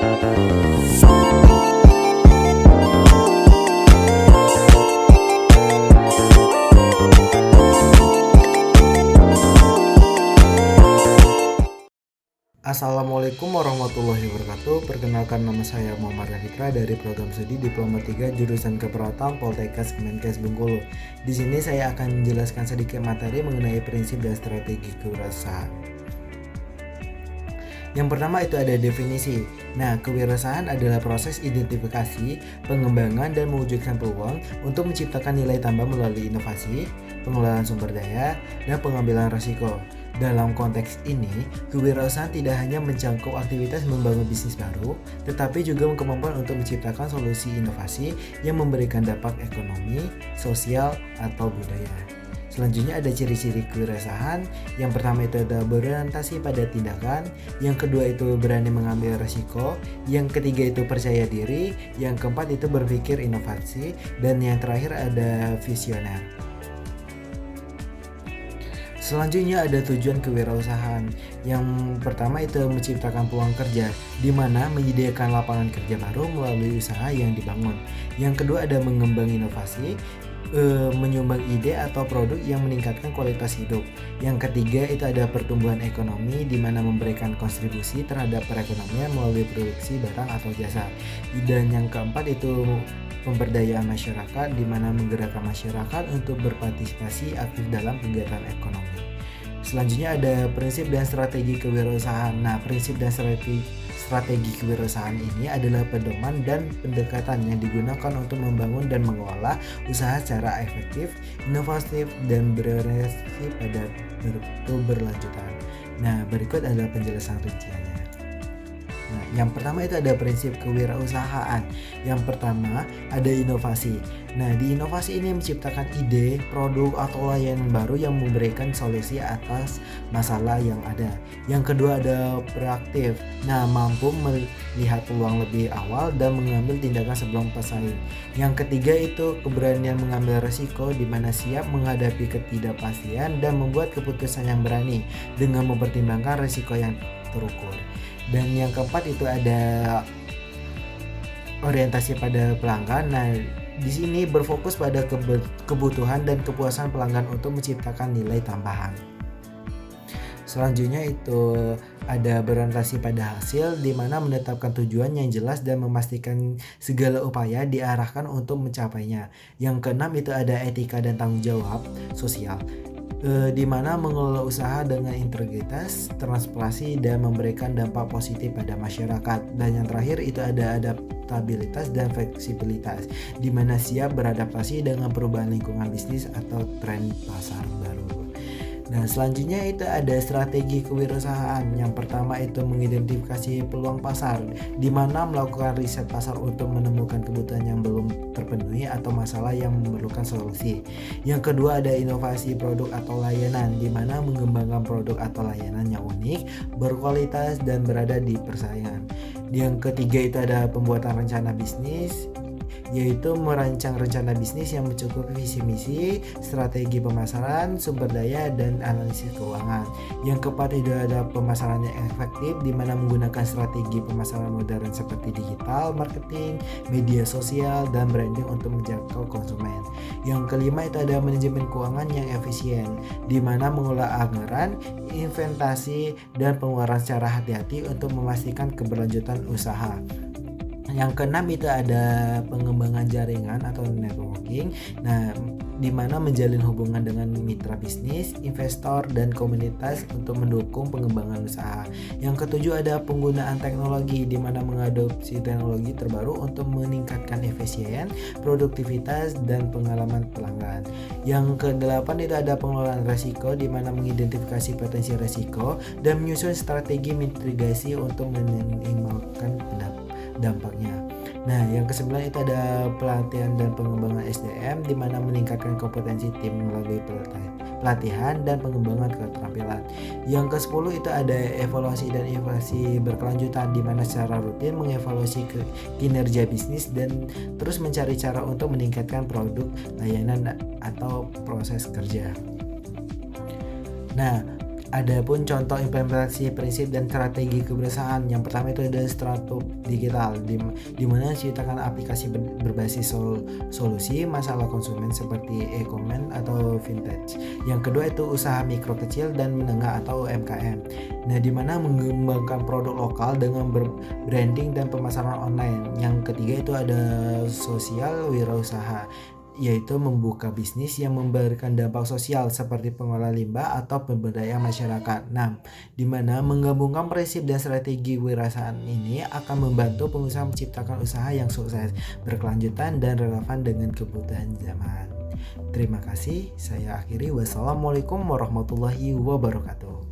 Assalamualaikum warahmatullahi wabarakatuh. Perkenalkan, nama saya Muhammad Rafitra dari program studi Diploma 3 jurusan Keperawatan Poltekkes Kemenkes Bengkulu. Di sini saya akan menjelaskan sedikit materi mengenai prinsip dan strategi kewirausahaan. Yang pertama itu ada definisi. Nah, kewirausahaan adalah proses identifikasi, pengembangan, dan mewujudkan peluang untuk menciptakan nilai tambah melalui inovasi, pengelolaan sumber daya, dan pengambilan risiko. Dalam konteks ini, kewirausahaan tidak hanya menjangkau aktivitas membangun bisnis baru, tetapi juga kemampuan untuk menciptakan solusi inovasi yang memberikan dampak ekonomi, sosial, atau budaya. Selanjutnya ada ciri-ciri kewirausahaan. Yang pertama itu ada berorientasi pada tindakan, yang kedua itu berani mengambil risiko, yang ketiga itu percaya diri, yang keempat itu berpikir inovasi, dan yang terakhir ada visioner. Selanjutnya ada tujuan kewirausahaan. Yang pertama itu menciptakan peluang kerja, di mana menyediakan lapangan kerja baru melalui usaha yang dibangun. Yang kedua ada mengembang inovasi, menyumbang ide atau produk yang meningkatkan kualitas hidup. Yang ketiga itu ada pertumbuhan ekonomi, di mana memberikan kontribusi terhadap perekonomian melalui produksi barang atau jasa. Dan yang keempat itu pemberdayaan masyarakat, di mana menggerakkan masyarakat untuk berpartisipasi aktif dalam kegiatan ekonomi. Selanjutnya ada prinsip dan strategi kewirausahaan. Nah, prinsip dan strategi kewirausahaan ini adalah pedoman dan pendekatan yang digunakan untuk membangun dan mengelola usaha secara efektif, inovatif, dan berorientasi pada keberlanjutan. Nah, berikut adalah penjelasan rinciannya. Nah, yang pertama itu ada prinsip kewirausahaan. Yang pertama ada inovasi. Nah, di inovasi ini menciptakan ide, produk, atau layanan baru yang memberikan solusi atas masalah yang ada. Yang kedua ada proaktif. Nah, mampu melihat peluang lebih awal dan mengambil tindakan sebelum pesaing. Yang ketiga itu keberanian mengambil risiko, di mana siap menghadapi ketidakpastian dan membuat keputusan yang berani dengan mempertimbangkan risiko yang terukur. Dan yang keempat itu ada orientasi pada pelanggan. Nah, di sini berfokus pada kebutuhan dan kepuasan pelanggan untuk menciptakan nilai tambahan. Selanjutnya itu ada berorientasi pada hasil, di mana menetapkan tujuan yang jelas dan memastikan segala upaya diarahkan untuk mencapainya. Yang keenam itu ada etika dan tanggung jawab sosial, di mana mengelola usaha dengan integritas, transparansi, dan memberikan dampak positif pada masyarakat. Dan yang terakhir itu ada adaptabilitas dan fleksibilitas, di mana siap beradaptasi dengan perubahan lingkungan bisnis atau tren pasar baru. Nah, selanjutnya itu ada strategi kewirausahaan. Yang pertama itu mengidentifikasi peluang pasar, di mana melakukan riset pasar untuk menemukan kebutuhan yang belum terpenuhi atau masalah yang memerlukan solusi. Yang kedua ada inovasi produk atau layanan, di mana mengembangkan produk atau layanan yang unik, berkualitas, dan berada di persaingan. Yang ketiga itu ada pembuatan rencana bisnis, yaitu merancang rencana bisnis yang mencukupi visi misi, strategi pemasaran, sumber daya, dan analisis keuangan. Yang keempat itu ada pemasaran yang efektif, di mana menggunakan strategi pemasaran modern seperti digital marketing, media sosial, dan branding untuk menjangkau konsumen. Yang kelima itu ada manajemen keuangan yang efisien, di mana mengelola anggaran, investasi, dan pengeluaran secara hati-hati untuk memastikan keberlanjutan usaha. Yang keenam itu ada pengembangan jaringan atau networking. Nah, di mana menjalin hubungan dengan mitra bisnis, investor, dan komunitas untuk mendukung pengembangan usaha. Yang ketujuh ada penggunaan teknologi, di mana mengadopsi teknologi terbaru untuk meningkatkan efisien, produktivitas, dan pengalaman pelanggan. Yang kedelapan itu ada pengelolaan risiko, di mana mengidentifikasi potensi risiko dan menyusun strategi mitigasi untuk meminimalkan dampaknya. Nah, yang kesembilan itu ada pelatihan dan pengembangan SDM, di mana meningkatkan kompetensi tim melalui pelatihan dan pengembangan keterampilan. Yang ke-10 itu ada evaluasi dan inovasi berkelanjutan, di mana secara rutin mengevaluasi kinerja bisnis dan terus mencari cara untuk meningkatkan produk, layanan, atau proses kerja. Nah, Adapun contoh implementasi prinsip dan strategi kebersihan, yang pertama itu ada startup digital, di mana menciptakan aplikasi berbasis solusi masalah konsumen seperti e-commerce atau vintage. Yang kedua itu usaha mikro kecil dan menengah atau UMKM. Nah, di mana mengembangkan produk lokal dengan branding dan pemasaran online. Yang ketiga itu ada sosial wirausaha, yaitu membuka bisnis yang memberikan dampak sosial seperti pengelolaan limbah atau pemberdayaan masyarakat. Nah, di mana menggabungkan prinsip dan strategi wirausahaan ini akan membantu pengusaha menciptakan usaha yang sukses, berkelanjutan, dan relevan dengan kebutuhan zaman. Terima kasih, saya akhiri. Wassalamualaikum warahmatullahi wabarakatuh.